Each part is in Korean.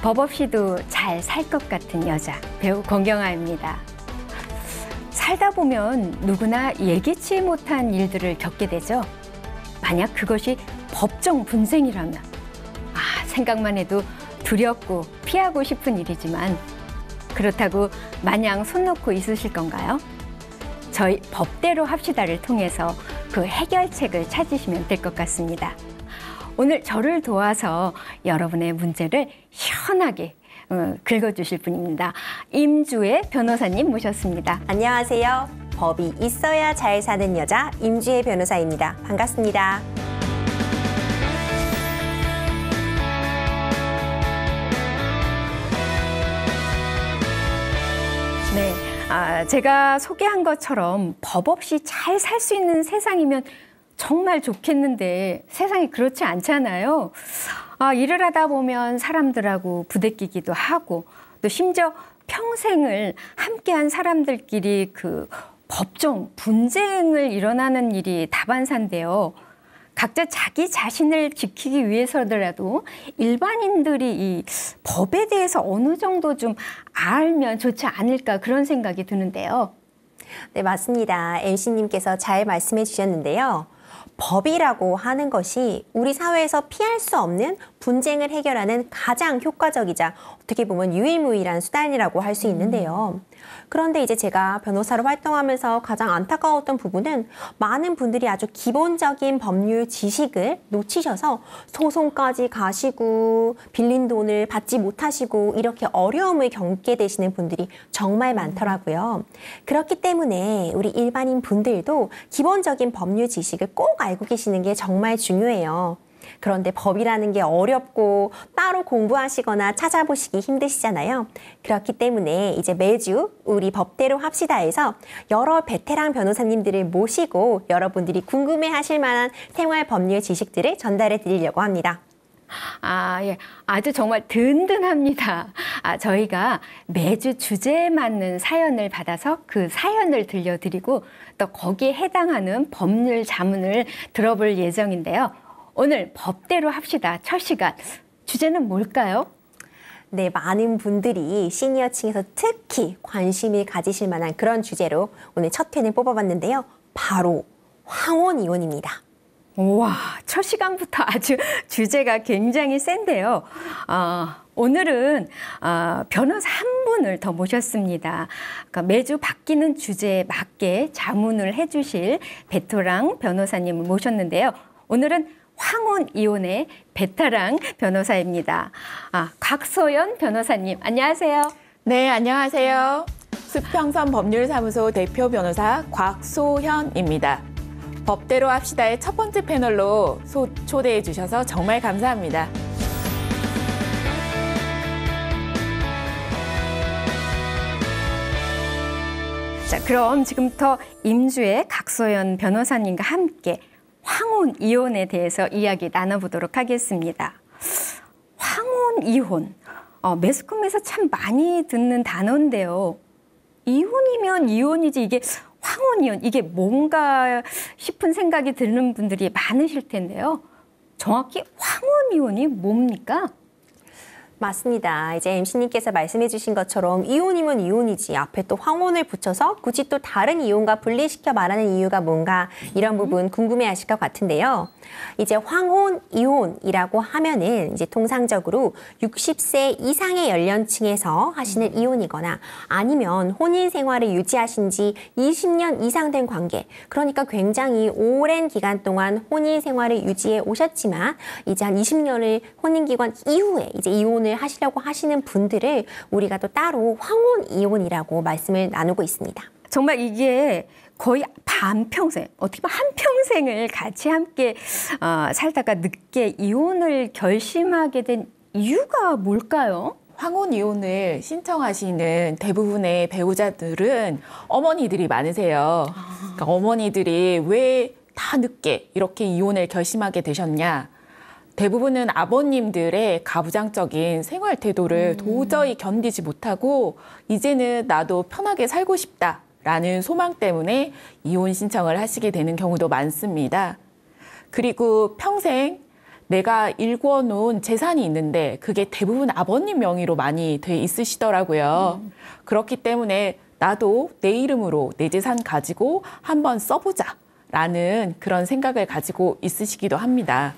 법 없이도 잘 살 것 같은 여자, 배우 권경아입니다. 살다 보면 누구나 예기치 못한 일들을 겪게 되죠. 만약 그것이 법정 분쟁이라면 생각만 해도 두렵고 피하고 싶은 일이지만 그렇다고 마냥 손 놓고 있으실 건가요? 저희 법대로 합시다를 통해서 그 해결책을 찾으시면 될 것 같습니다. 오늘 저를 도와서 여러분의 문제를 시원하게 긁어주실 분입니다. 임주혜 변호사님 모셨습니다. 안녕하세요. 법이 있어야 잘 사는 여자 임주혜 변호사입니다. 반갑습니다. 네, 제가 소개한 것처럼 법 없이 잘 살 수 있는 세상이면 정말 좋겠는데 세상이 그렇지 않잖아요. 일을 하다 보면 사람들하고 부대끼기도 하고 또 심지어 평생을 함께한 사람들끼리 그 법정 분쟁을 일어나는 일이 다반사인데요. 각자 자기 자신을 지키기 위해서라도 일반인들이 이 법에 대해서 어느 정도 좀 알면 좋지 않을까 그런 생각이 드는데요. 네, 맞습니다. MC님께서 잘 말씀해 주셨는데요. 법이라고 하는 것이 우리 사회에서 피할 수 없는 분쟁을 해결하는 가장 효과적이자 어떻게 보면 유일무이한 수단이라고 할 수 있는데요. 그런데 이제 제가 변호사로 활동하면서 가장 안타까웠던 부분은 많은 분들이 아주 기본적인 법률 지식을 놓치셔서 소송까지 가시고 빌린 돈을 받지 못하시고 이렇게 어려움을 겪게 되시는 분들이 정말 많더라고요. 그렇기 때문에 우리 일반인 분들도 기본적인 법률 지식을 꼭 알고 계시는 게 정말 중요해요. 그런데 법이라는 게 어렵고 따로 공부하시거나 찾아보시기 힘드시잖아요. 그렇기 때문에 이제 매주 우리 법대로 합시다에서 여러 베테랑 변호사님들을 모시고 여러분들이 궁금해하실 만한 생활 법률 지식들을 전달해 드리려고 합니다. 예. 아주 정말 든든합니다. 저희가 매주 주제에 맞는 사연을 받아서 그 사연을 들려드리고 또 거기에 해당하는 법률 자문을 들어볼 예정인데요. 오늘 법대로 합시다. 첫 시간. 주제는 뭘까요? 네, 많은 분들이 시니어층에서 특히 관심을 가지실 만한 그런 주제로 오늘 첫 회를 뽑아봤는데요. 바로 황혼이혼입니다. 와, 첫 시간부터 아주 주제가 굉장히 센데요. 오늘은 변호사 한 분을 더 모셨습니다. 그러니까 매주 바뀌는 주제에 맞게 자문을 해주실 베테랑 변호사님을 모셨는데요. 오늘은 황혼 이혼의 베테랑 변호사입니다. 곽소연 변호사님, 안녕하세요. 네, 안녕하세요. 수평선 법률사무소 대표 변호사 곽소현입니다. 법대로 합시다의 첫 번째 패널로 초대해 주셔서 정말 감사합니다. 자, 그럼 지금부터 임주혜 곽소연 변호사님과 함께 황혼 이혼에 대해서 이야기 나눠보도록 하겠습니다. 황혼 이혼, 매스컴에서 참 많이 듣는 단어인데요. 이혼이면 이혼이지 이게 황혼 이혼, 이게 뭔가 싶은 생각이 드는 분들이 많으실 텐데요. 정확히 황혼 이혼이 뭡니까? 맞습니다. 이제 MC님께서 말씀해 주신 것처럼 이혼이면 이혼이지 앞에 또 황혼을 붙여서 굳이 또 다른 이혼과 분리시켜 말하는 이유가 뭔가 이런 부분 궁금해 하실 것 같은데요. 이제 황혼 이혼이라고 하면은 이제 통상적으로 60세 이상의 연령층에서 하시는 이혼이거나 아니면 혼인 생활을 유지하신 지 20년 이상 된 관계, 그러니까 굉장히 오랜 기간 동안 혼인 생활을 유지해 오셨지만 이제 한 20년을 혼인 기간 이후에 이제 이혼을 하시려고 하시는 분들을 우리가 또 따로 황혼 이혼이라고 말씀을 나누고 있습니다. 정말 이게 거의 반평생, 어떻게 보면 한평생을 같이 함께 살다가 늦게 이혼을 결심하게 된 이유가 뭘까요? 황혼 이혼을 신청하시는 대부분의 배우자들은 어머니들이 많으세요. 그러니까 어머니들이 왜 다 늦게 이렇게 이혼을 결심하게 되셨냐? 대부분은 아버님들의 가부장적인 생활 태도를 도저히 견디지 못하고 이제는 나도 편하게 살고 싶다라는 소망 때문에 이혼 신청을 하시게 되는 경우도 많습니다. 그리고 평생 내가 일궈놓은 재산이 있는데 그게 대부분 아버님 명의로 많이 돼 있으시더라고요. 그렇기 때문에 나도 내 이름으로 내 재산 가지고 한번 써보자 라는 그런 생각을 가지고 있으시기도 합니다.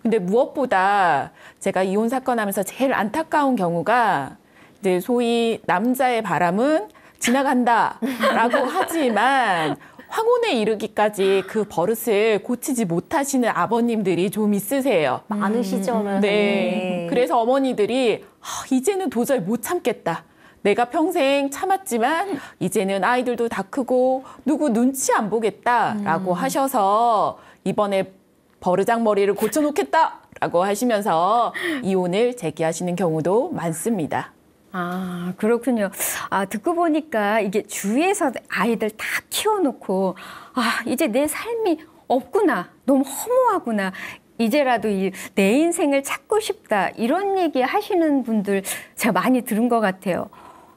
근데 무엇보다 제가 이혼 사건 하면서 제일 안타까운 경우가 이제 소위 남자의 바람은 지나간다라고 하지만 황혼에 이르기까지 그 버릇을 고치지 못하시는 아버님들이 좀 있으세요. 많으시죠, 네. 그래서 어머니들이 이제는 도저히 못 참겠다. 내가 평생 참았지만 이제는 아이들도 다 크고 누구 눈치 안 보겠다라고 하셔서 이번에 버르장머리를 고쳐놓겠다라고 하시면서 이혼을 제기하시는 경우도 많습니다. 아, 그렇군요. 아, 듣고 보니까 이게 주위에서 아이들 다 키워놓고, 아, 이제 내 삶이 없구나. 너무 허무하구나. 이제라도 내 인생을 찾고 싶다. 이런 얘기 하시는 분들 제가 많이 들은 것 같아요.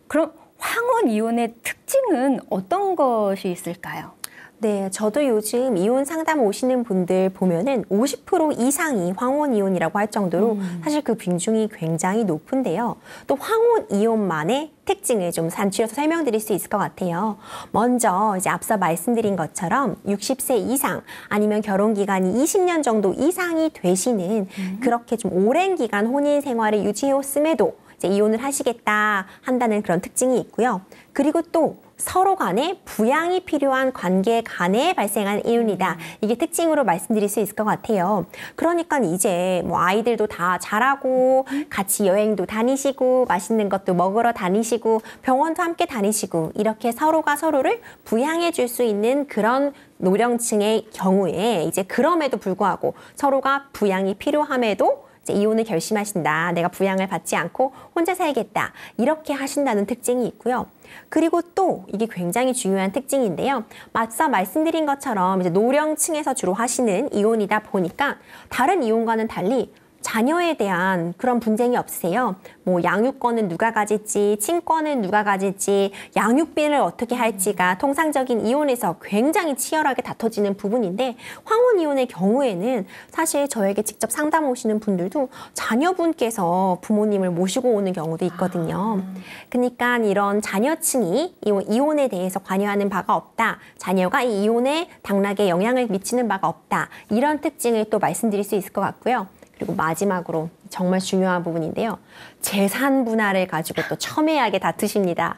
그럼 황혼 이혼의 특징은 어떤 것이 있을까요? 네, 저도 요즘 이혼 상담 오시는 분들 보면은 50% 이상이 황혼 이혼이라고 할 정도로 사실 그 비중이 굉장히 높은데요. 또 황혼 이혼만의 특징을 좀 산출해서 설명드릴 수 있을 것 같아요. 먼저 이제 앞서 말씀드린 것처럼 60세 이상 아니면 결혼 기간이 20년 정도 이상이 되시는 그렇게 좀 오랜 기간 혼인 생활을 유지해왔음에도 이제 이혼을 하시겠다 한다는 그런 특징이 있고요. 그리고 또 서로 간에 부양이 필요한 관계 간에 발생한 이혼이다. 이게 특징으로 말씀드릴 수 있을 것 같아요. 그러니까 이제 뭐 아이들도 다 자라고 같이 여행도 다니시고 맛있는 것도 먹으러 다니시고 병원도 함께 다니시고 이렇게 서로가 서로를 부양해 줄 수 있는 그런 노령층의 경우에 이제 그럼에도 불구하고 서로가 부양이 필요함에도 이제 이혼을 결심하신다. 내가 부양을 받지 않고 혼자 살겠다. 이렇게 하신다는 특징이 있고요. 그리고 또 이게 굉장히 중요한 특징인데요. 맞서 말씀드린 것처럼 이제 노령층에서 주로 하시는 이혼이다 보니까 다른 이혼과는 달리 자녀에 대한 그런 분쟁이 없으세요. 뭐 양육권은 누가 가질지, 친권은 누가 가질지, 양육비를 어떻게 할지가 통상적인 이혼에서 굉장히 치열하게 다퉈지는 부분인데 황혼 이혼의 경우에는 사실 저에게 직접 상담 오시는 분들도 자녀분께서 부모님을 모시고 오는 경우도 있거든요. 그러니까 이런 자녀층이 이혼에 대해서 관여하는 바가 없다. 자녀가 이 이혼에 당락에 영향을 미치는 바가 없다. 이런 특징을 또 말씀드릴 수 있을 것 같고요. 그리고 마지막으로 정말 중요한 부분인데요. 재산 분할을 가지고 또 첨예하게 다투십니다.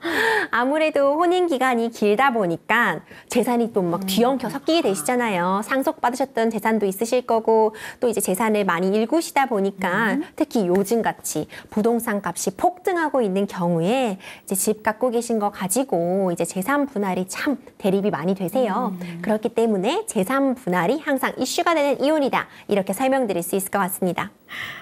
아무래도 혼인 기간이 길다 보니까 재산이 또 막 뒤엉켜 섞이게 되시잖아요. 상속받으셨던 재산도 있으실 거고 또 이제 재산을 많이 일구시다 보니까 특히 요즘같이 부동산 값이 폭등하고 있는 경우에 이제 집 갖고 계신 거 가지고 이제 재산 분할이 참 대립이 많이 되세요. 그렇기 때문에 재산 분할이 항상 이슈가 되는 이혼이다. 이렇게 설명드릴 수 있을 것 같습니다.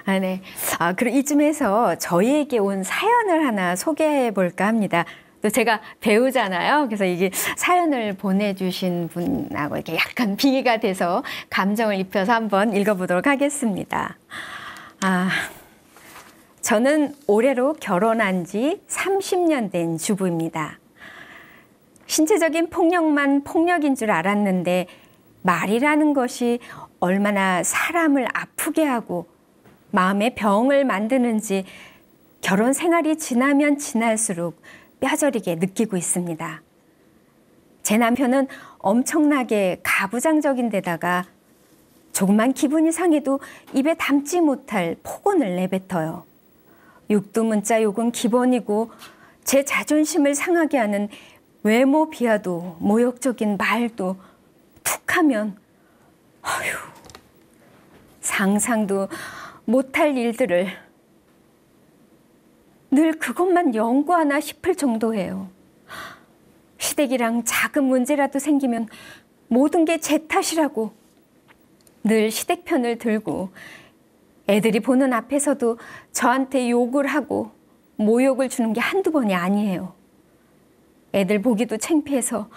아, 네. 아, 그럼 이쯤에서 저희에게 온 사연을 하나 소개해 볼까 합니다. 또 제가 배우잖아요. 그래서 이게 사연을 보내주신 분하고 이렇게 약간 빙의가 돼서 감정을 입혀서 한번 읽어보도록 하겠습니다. 아, 저는 올해로 결혼한 지 30년 된 주부입니다. 신체적인 폭력만 폭력인 줄 알았는데 말이라는 것이 얼마나 사람을 아프게 하고 마음의 병을 만드는지 결혼 생활이 지나면 지날수록 뼈저리게 느끼고 있습니다. 제 남편은 엄청나게 가부장적인 데다가 조금만 기분이 상해도 입에 담지 못할 폭언을 내뱉어요. 육두문자 욕은 기본이고 제 자존심을 상하게 하는 외모 비하도 모욕적인 말도 툭하면 어휴, 상상도 못할 일들을 늘 그것만 연구하나 싶을 정도예요. 시댁이랑 작은 문제라도 생기면 모든 게 제 탓이라고 늘 시댁 편을 들고 애들이 보는 앞에서도 저한테 욕을 하고 모욕을 주는 게 한두 번이 아니에요. 애들 보기도 창피해서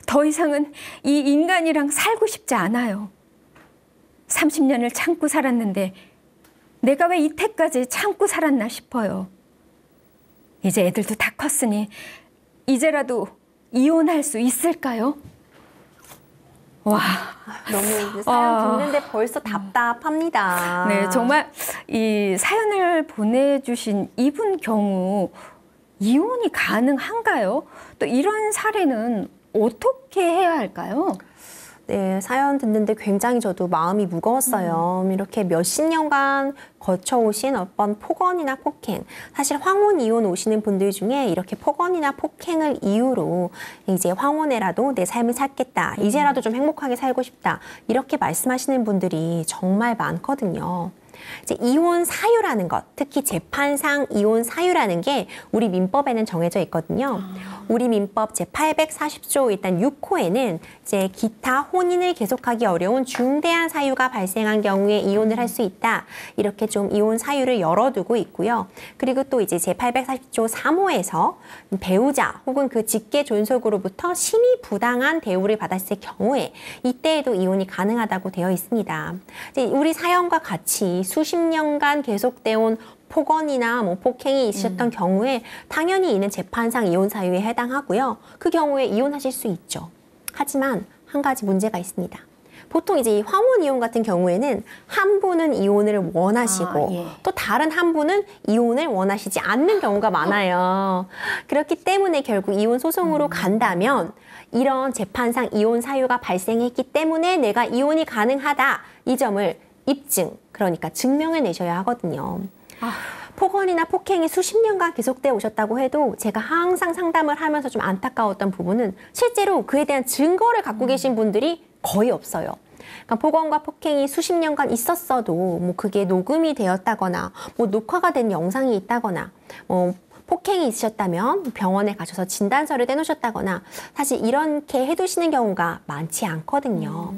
더 이상은 이 인간이랑 살고 싶지 않아요. 30년을 참고 살았는데 내가 왜 이때까지 참고 살았나 싶어요. 이제 애들도 다 컸으니 이제라도 이혼할 수 있을까요? 와, 너무 사연 듣는데 벌써 답답합니다. 네, 정말 이 사연을 보내주신 이분 경우 이혼이 가능한가요? 또 이런 사례는 어떻게 해야 할까요? 네, 사연 듣는데 굉장히 저도 마음이 무거웠어요. 이렇게 몇십 년간 거쳐오신 어떤 폭언이나 폭행. 사실 황혼 이혼 오시는 분들 중에 이렇게 폭언이나 폭행을 이유로 이제 황혼에라도 내 삶을 살겠다. 이제라도 좀 행복하게 살고 싶다. 이렇게 말씀하시는 분들이 정말 많거든요. 이제 이혼 사유라는 것, 특히 재판상 이혼 사유라는 게 우리 민법에는 정해져 있거든요. 우리 민법 제840조 일단 6호에는 이제 기타 혼인을 계속하기 어려운 중대한 사유가 발생한 경우에 이혼을 할 수 있다. 이렇게 좀 이혼 사유를 열어두고 있고요. 그리고 또 이제 제840조 3호에서 배우자 혹은 그 직계 존속으로부터 심히 부당한 대우를 받았을 경우에 이때에도 이혼이 가능하다고 되어 있습니다. 이제 우리 사연과 같이 수십 년간 계속되어 온 폭언이나 뭐 폭행이 있으셨던 경우에 당연히 이는 재판상 이혼 사유에 해당하고요. 그 경우에 이혼하실 수 있죠. 하지만 한 가지 문제가 있습니다. 보통 이제 이 황혼 이혼 같은 경우에는 한 분은 이혼을 원하시고 또 다른 한 분은 이혼을 원하시지 않는 경우가 많아요. 그렇기 때문에 결국 이혼 소송으로 간다면 이런 재판상 이혼 사유가 발생했기 때문에 내가 이혼이 가능하다. 이 점을 입증, 그러니까 증명해내셔야 하거든요. 폭언이나 폭행이 수십 년간 계속되어 오셨다고 해도 제가 항상 상담을 하면서 좀 안타까웠던 부분은 실제로 그에 대한 증거를 갖고 계신 분들이 거의 없어요. 그러니까 폭언과 폭행이 수십 년간 있었어도 뭐 그게 녹음이 되었다거나 뭐 녹화가 된 영상이 있다거나 뭐 폭행이 있으셨다면 병원에 가셔서 진단서를 떼놓으셨다거나 사실 이렇게 해두시는 경우가 많지 않거든요.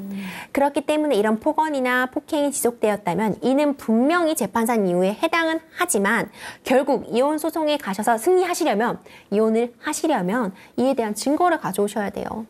그렇기 때문에 이런 폭언이나 폭행이 지속되었다면 이는 분명히 재판상 이후에 해당은 하지만 결국 이혼 소송에 가셔서 승리하시려면 이혼을 하시려면 이에 대한 증거를 가져오셔야 돼요.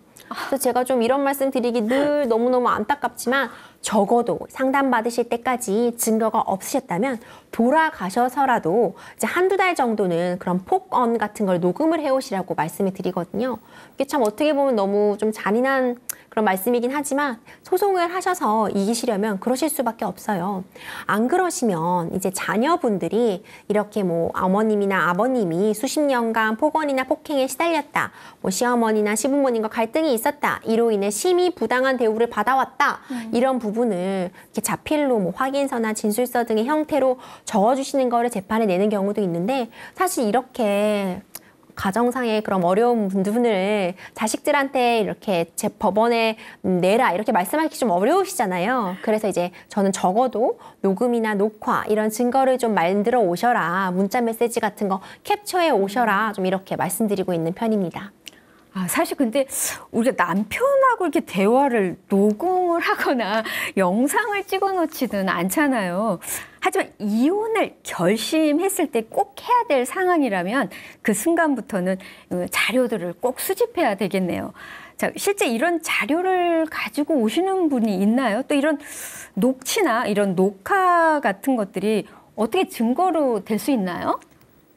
그래서 제가 좀 이런 말씀 드리기 늘 너무너무 안타깝지만 적어도 상담받으실 때까지 증거가 없으셨다면 돌아가셔서라도 이제 한두 달 정도는 그런 폭언 같은 걸 녹음을 해오시라고 말씀을 드리거든요. 이게 참 어떻게 보면 너무 좀 잔인한 그런 말씀이긴 하지만 소송을 하셔서 이기시려면 그러실 수밖에 없어요. 안 그러시면 이제 자녀분들이 이렇게 뭐 어머님이나 아버님이 수십 년간 폭언이나 폭행에 시달렸다. 뭐 시어머니나 시부모님과 갈등이 있었다. 이로 인해 심히 부당한 대우를 받아왔다. 이런 부분을 이렇게 자필로 뭐 확인서나 진술서 등의 형태로 적어주시는 거를 재판에 내는 경우도 있는데 사실 이렇게 가정상의 그런 어려운 부분을 자식들한테 이렇게 제 법원에 내라 이렇게 말씀하기 좀 어려우시잖아요. 그래서 이제 저는 적어도 녹음이나 녹화 이런 증거를 좀 만들어 오셔라. 문자 메시지 같은 거 캡처해 오셔라. 좀 이렇게 말씀드리고 있는 편입니다. 사실 근데 우리가 남편하고 이렇게 대화를 녹음을 하거나 영상을 찍어 놓지는 않잖아요. 하지만 이혼을 결심했을 때 꼭 해야 될 상황이라면 그 순간부터는 자료들을 꼭 수집해야 되겠네요. 자, 실제 이런 자료를 가지고 오시는 분이 있나요? 또 이런 녹취나 이런 녹화 같은 것들이 어떻게 증거로 될 수 있나요?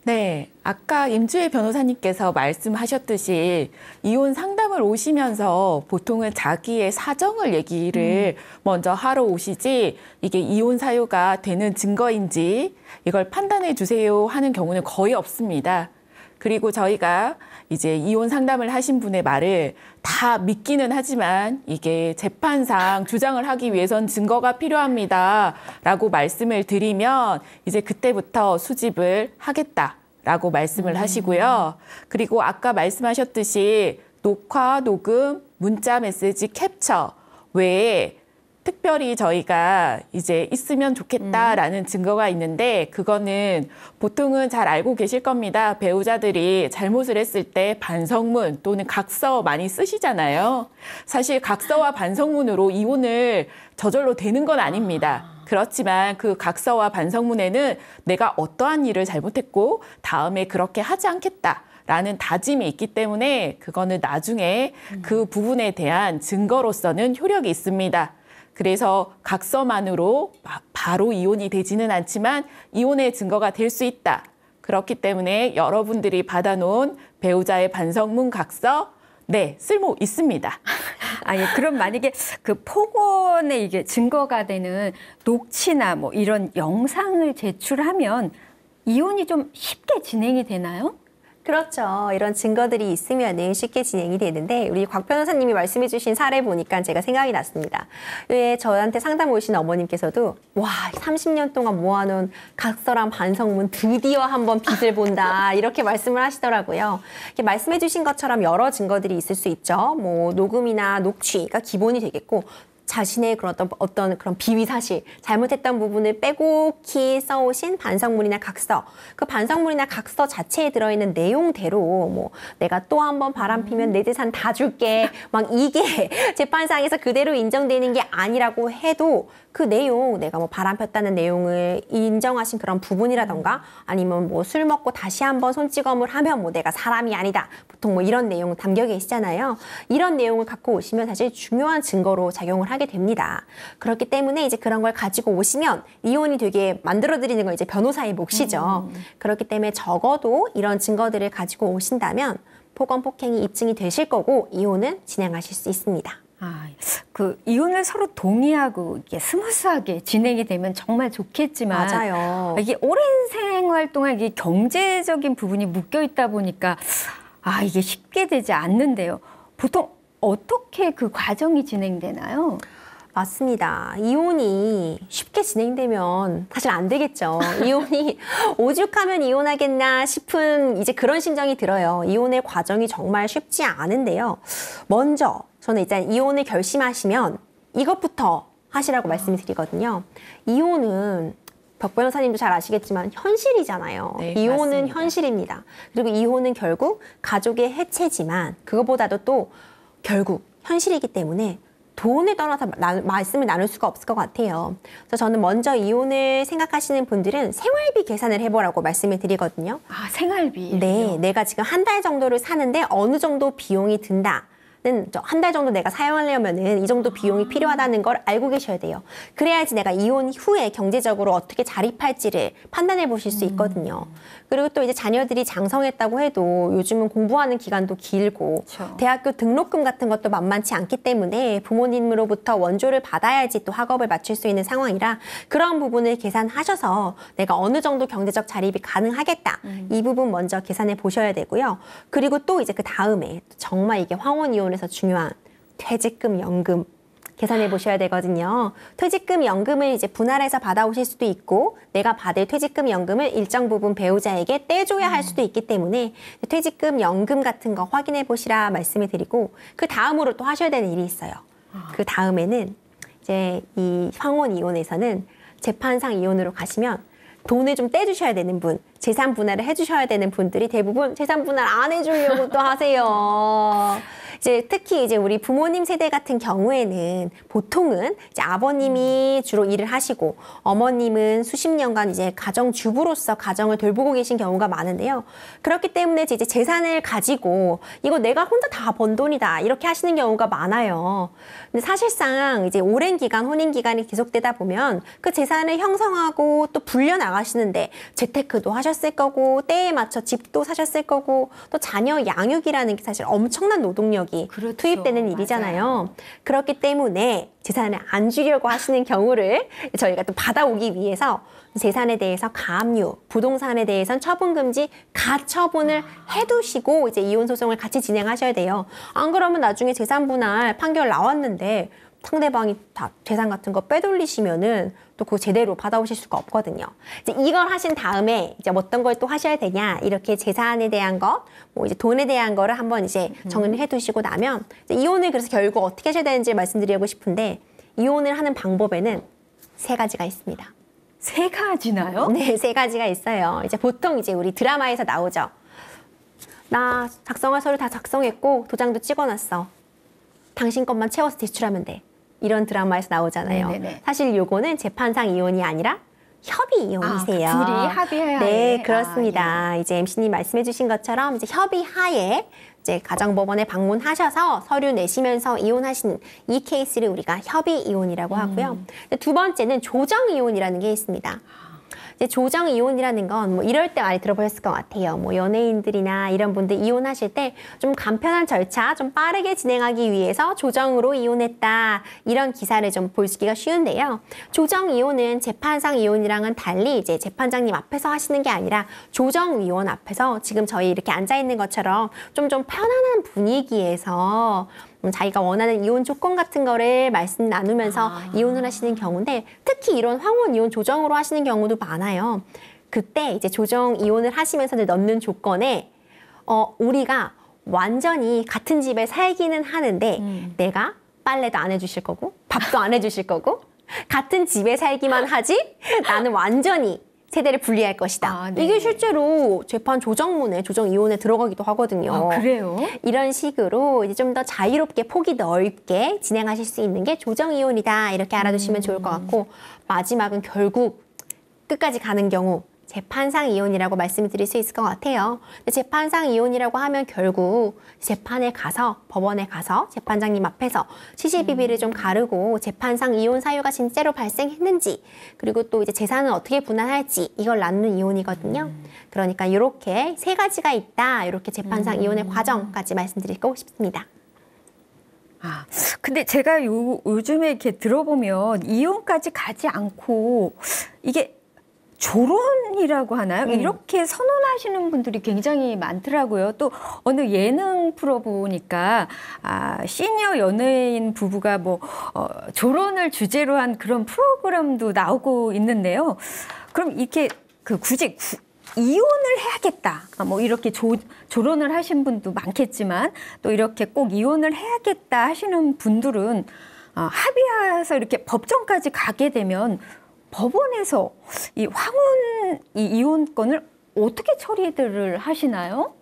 네, 아까 임주혜 변호사님께서 말씀하셨듯이 이혼 상담을 오시면서 보통은 자기의 사정을 얘기를 먼저 하러 오시지 이게 이혼 사유가 되는 증거인지 이걸 판단해 주세요 하는 경우는 거의 없습니다. 그리고 저희가 이제 이혼 상담을 하신 분의 말을 다 믿기는 하지만 이게 재판상 주장을 하기 위해선 증거가 필요합니다. 라고 말씀을 드리면 이제 그때부터 수집을 하겠다라고 말씀을 하시고요. 그리고 아까 말씀하셨듯이 녹화, 녹음, 문자 메시지 캡처 외에 특별히 저희가 이제 있으면 좋겠다라는 증거가 있는데 그거는 보통은 잘 알고 계실 겁니다. 배우자들이 잘못을 했을 때 반성문 또는 각서 많이 쓰시잖아요. 사실 각서와 반성문으로 이혼을 저절로 되는 건 아닙니다. 그렇지만 그 각서와 반성문에는 내가 어떠한 일을 잘못했고 다음에 그렇게 하지 않겠다. 라는 다짐이 있기 때문에 그거는 나중에 그 부분에 대한 증거로서는 효력이 있습니다. 그래서 각서만으로 바로 이혼이 되지는 않지만 이혼의 증거가 될 수 있다. 그렇기 때문에 여러분들이 받아놓은 배우자의 반성문 각서 네, 쓸모 있습니다. 아니, 그럼 만약에 그 폭언의 이게 증거가 되는 녹취나 뭐 이런 영상을 제출하면 이혼이 좀 쉽게 진행이 되나요? 그렇죠. 이런 증거들이 있으면 쉽게 진행이 되는데 우리 곽 변호사님이 말씀해 주신 사례 보니까 제가 생각이 났습니다. 왜 저한테 상담 오신 어머님께서도 와 30년 동안 모아놓은 각서랑 반성문 드디어 한번 빛을 본다 이렇게 말씀을 하시더라고요. 이렇게 말씀해 주신 것처럼 여러 증거들이 있을 수 있죠. 뭐 녹음이나 녹취가 기본이 되겠고 자신의 그런 어떤 그런 비위 사실, 잘못했던 부분을 빼곡히 써오신 반성문이나 각서, 그 반성문이나 각서 자체에 들어있는 내용대로 뭐 내가 또 한 번 바람피면 내 재산 다 줄게, 막 이게 재판상에서 그대로 인정되는 게 아니라고 해도 그 내용, 내가 뭐 바람폈다는 내용을 인정하신 그런 부분이라던가 아니면 뭐 술 먹고 다시 한번 손찌검을 하면 뭐 내가 사람이 아니다. 보통 뭐 이런 내용 담겨 계시잖아요. 이런 내용을 갖고 오시면 사실 중요한 증거로 작용을 하게 됩니다. 그렇기 때문에 이제 그런 걸 가지고 오시면 이혼이 되게 만들어드리는 건 이제 변호사의 몫이죠. 그렇기 때문에 적어도 이런 증거들을 가지고 오신다면 폭언, 폭행이 입증이 되실 거고 이혼은 진행하실 수 있습니다. 아, 그 이혼을 서로 동의하고 이게 스무스하게 진행이 되면 정말 좋겠지만 맞아요. 이게 오랜 생활 동안 이게 경제적인 부분이 묶여 있다 보니까 이게 쉽게 되지 않는데요. 보통 어떻게 그 과정이 진행되나요? 맞습니다. 이혼이 쉽게 진행되면 사실 안 되겠죠. 이혼이 오죽하면 이혼하겠나 싶은 이제 그런 심정이 들어요. 이혼의 과정이 정말 쉽지 않은데요. 먼저 저는 일단 이혼을 결심하시면 이것부터 하시라고 말씀을 드리거든요. 이혼은 박 변호사님도 잘 아시겠지만 현실이잖아요. 네, 이혼은 맞습니다. 현실입니다. 그리고 이혼은 결국 가족의 해체지만 그것보다도 또 결국 현실이기 때문에 돈에 떠나서 말씀을 나눌 수가 없을 것 같아요. 그래서 저는 먼저 이혼을 생각하시는 분들은 생활비 계산을 해보라고 말씀을 드리거든요. 아, 생활비. 네, 내가 지금 한 달 정도를 사는데 어느 정도 비용이 든다. 한 달 정도 내가 사용하려면은 이 정도 비용이 필요하다는 걸 알고 계셔야 돼요. 그래야지 내가 이혼 후에 경제적으로 어떻게 자립할지를 판단해 보실 수 있거든요. 그리고 또 이제 자녀들이 장성했다고 해도 요즘은 공부하는 기간도 길고 그렇죠. 대학교 등록금 같은 것도 만만치 않기 때문에 부모님으로부터 원조를 받아야지 또 학업을 마칠 수 있는 상황이라 그런 부분을 계산하셔서 내가 어느 정도 경제적 자립이 가능하겠다. 이 부분 먼저 계산해 보셔야 되고요. 그리고 또 이제 그 다음에 정말 이게 황혼 이혼에서 중요한 퇴직금, 연금 계산해 보셔야 되거든요. 퇴직금, 연금을 이제 분할해서 받아오실 수도 있고 내가 받을 퇴직금, 연금을 일정 부분 배우자에게 떼줘야 할 수도 있기 때문에 퇴직금, 연금 같은 거 확인해 보시라 말씀을 드리고 그 다음으로 또 하셔야 되는 일이 있어요. 그 다음에는 이제 이 황혼 이혼에서는 재판상 이혼으로 가시면 돈을 좀 떼주셔야 되는 분, 재산 분할을 해주셔야 되는 분들이 대부분 재산 분할 안 해주려고 또 하세요. 이제 특히 이제 우리 부모님 세대 같은 경우에는 보통은 이제 아버님이 주로 일을 하시고 어머님은 수십 년간 이제 가정주부로서 가정을 돌보고 계신 경우가 많은데요. 그렇기 때문에 이제 재산을 가지고 이거 내가 혼자 다 번 돈이다 이렇게 하시는 경우가 많아요. 근데 사실상 이제 오랜 기간 혼인 기간이 계속되다 보면 그 재산을 형성하고 또 불려 나가시는데 재테크도 하셨을 거고 때에 맞춰 집도 사셨을 거고 또 자녀 양육이라는 게 사실 엄청난 노동력이 그렇죠. 투입되는 일이잖아요. 맞아요. 그렇기 때문에 재산을 안 주려고 하시는 경우를 저희가 또 받아오기 위해서 재산에 대해서 가압류, 부동산에 대해서는 처분금지 가처분을 해두시고 이제 이혼 소송을 같이 진행하셔야 돼요. 안 그러면 나중에 재산 분할 판결 나왔는데 상대방이 다 재산 같은 거 빼돌리시면은 또 그거 제대로 받아오실 수가 없거든요. 이제 이걸 하신 다음에 이제 어떤 걸 또 하셔야 되냐 이렇게 재산에 대한 것, 뭐 이제 돈에 대한 거를 한번 이제 정리를 해두시고 나면 이제 이혼을 그래서 결국 어떻게 하셔야 되는지 말씀드리고 싶은데 이혼을 하는 방법에는 3가지가 있습니다. 3가지나요? 네, 3가지가 있어요. 이제 보통 이제 우리 드라마에서 나오죠. 나 작성할 서류 다 작성했고 도장도 찍어놨어. 당신 것만 채워서 제출하면 돼. 이런 드라마에서 나오잖아요. 네네네. 사실 요거는 재판상 이혼이 아니라 협의 이혼이세요. 둘이 합의해야 네, 해. 그렇습니다. 이제 MC님 말씀해 주신 것처럼 이제 협의하에 이제 가정법원에 방문하셔서 서류 내시면서 이혼하시는 이 케이스를 우리가 협의 이혼이라고 하고요. 두 번째는 조정 이혼이라는 게 있습니다. 이제 조정 이혼이라는 건 뭐 이럴 때 많이 들어보셨을 것 같아요. 뭐 연예인들이나 이런 분들 이혼하실 때 좀 간편한 절차, 좀 빠르게 진행하기 위해서 조정으로 이혼했다. 이런 기사를 좀 보시기가 쉬운데요. 조정 이혼은 재판상 이혼이랑은 달리 이제 재판장님 앞에서 하시는 게 아니라 조정위원 앞에서 지금 저희 이렇게 앉아 있는 것처럼 좀 편안한 분위기에서 자기가 원하는 이혼 조건 같은 거를 말씀 나누면서 이혼을 하시는 경우인데 특히 이런 황혼 이혼 조정으로 하시는 경우도 많아요. 그때 이제 조정 이혼을 하시면서 넣는 조건에 우리가 완전히 같은 집에 살기는 하는데 내가 빨래도 안 해주실 거고 밥도 안 해주실 거고 같은 집에 살기만 하지 나는 완전히 세대를 분리할 것이다. 네. 이게 실제로 재판 조정문에 조정 이혼에 들어가기도 하거든요. 그래요? 이런 식으로 이제 좀 더 자유롭게 폭이 넓게 진행하실 수 있는 게 조정 이혼이다. 이렇게 알아두시면 좋을 것 같고 마지막은 결국 끝까지 가는 경우 재판상 이혼이라고 말씀을 드릴 수 있을 것 같아요. 근데 재판상 이혼이라고 하면 결국 재판에 가서 법원에 가서 재판장님 앞에서 시시비비를 좀 가르고 재판상 이혼 사유가 진짜로 발생했는지 그리고 또 이제 재산은 어떻게 분할할지 이걸 나누는 이혼이거든요. 그러니까 이렇게 세 가지가 있다. 이렇게 재판상 이혼의 과정까지 말씀드리고 싶습니다. 근데 제가 요즘에 이렇게 들어보면 이혼까지 가지 않고 이게 조론이라고 하나요? 이렇게 선언하시는 분들이 굉장히 많더라고요. 또 어느 예능 프로 보니까 시니어 연예인 부부가 뭐 조론을 주제로 한 그런 프로그램도 나오고 있는데요. 그럼 이렇게 굳이 이혼을 해야겠다. 뭐 이렇게 조론을 하신 분도 많겠지만 또 이렇게 꼭 이혼을 해야겠다 하시는 분들은 합의해서 이렇게 법정까지 가게 되면 법원에서 이 황혼 이혼권을 어떻게 처리들을 하시나요?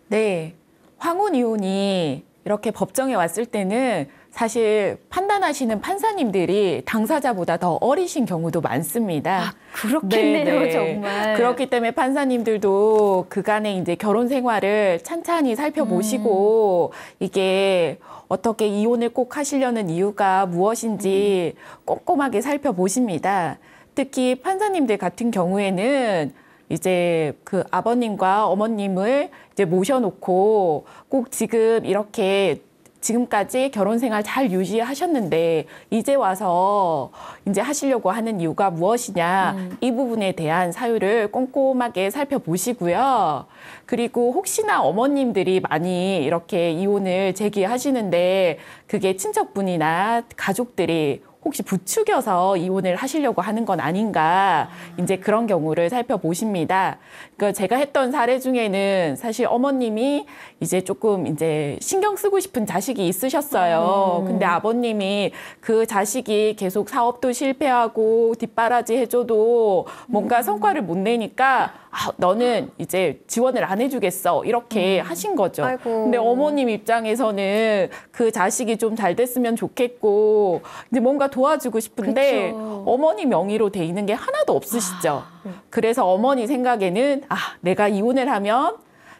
네, 황혼 이혼이 이렇게 법정에 왔을 때는 사실 판단하시는 판사님들이 당사자보다 더 어리신 경우도 많습니다. 그렇겠네요, 네. 정말. 그렇기 때문에 판사님들도 그간의 이제 결혼 생활을 찬찬히 살펴보시고 이게 어떻게 이혼을 꼭 하시려는 이유가 무엇인지 꼼꼼하게 살펴보십니다. 특히 판사님들 같은 경우에는 이제 그 아버님과 어머님을 이제 모셔놓고 꼭 지금 이렇게 지금까지 결혼 생활 잘 유지하셨는데 이제 와서 이제 하시려고 하는 이유가 무엇이냐 이 부분에 대한 사유를 꼼꼼하게 살펴보시고요. 그리고 혹시나 어머님들이 많이 이렇게 이혼을 제기하시는데 그게 친척분이나 가족들이 혹시 부추겨서 이혼을 하시려고 하는 건 아닌가 이제 그런 경우를 살펴보십니다. 그러니까 제가 했던 사례 중에는 사실 어머님이 이제 조금 이제 신경 쓰고 싶은 자식이 있으셨어요. 근데 아버님이 그 자식이 계속 사업도 실패하고 뒷바라지 해줘도 뭔가 성과를 못 내니까 너는 이제 지원을 안 해주겠어 이렇게 하신 거죠. 아이고. 근데 어머님 입장에서는 그 자식이 좀 잘 됐으면 좋겠고 이제 뭔가 도와주고 싶은데 그쵸. 어머니 명의로 돼 있는 게 하나도 없으시죠. 그래서 어머니 생각에는 내가 이혼을 하면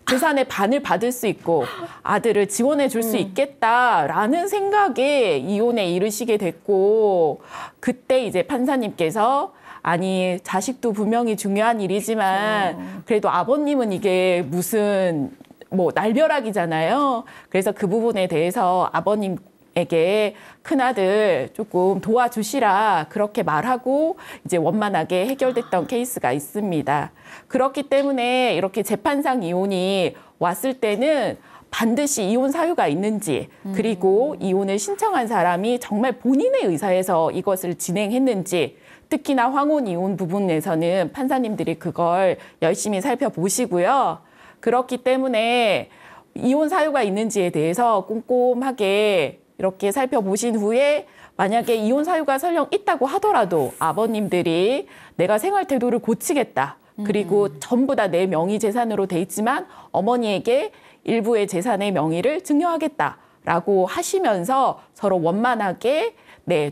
재산의 반을 받을 수 있고 아들을 지원해 줄 수 있겠다라는 생각에 이혼에 이르시게 됐고 그때 이제 판사님께서 아니 자식도 분명히 중요한 일이지만 그래도 아버님은 이게 무슨 뭐 날벼락이잖아요. 그래서 그 부분에 대해서 아버님에게 큰아들 조금 도와주시라 그렇게 말하고 이제 원만하게 해결됐던 케이스가 있습니다. 그렇기 때문에 이렇게 재판상 이혼이 왔을 때는 반드시 이혼 사유가 있는지 그리고 이혼을 신청한 사람이 정말 본인의 의사에서 이것을 진행했는지 특히나 황혼 이혼 부분에서는 판사님들이 그걸 열심히 살펴보시고요. 그렇기 때문에 이혼 사유가 있는지에 대해서 꼼꼼하게 이렇게 살펴보신 후에 만약에 이혼 사유가 설령 있다고 하더라도 아버님들이 내가 생활 태도를 고치겠다. 그리고 전부 다 내 명의 재산으로 돼 있지만 어머니에게 일부의 재산의 명의를 증여하겠다라고 하시면서 서로 원만하게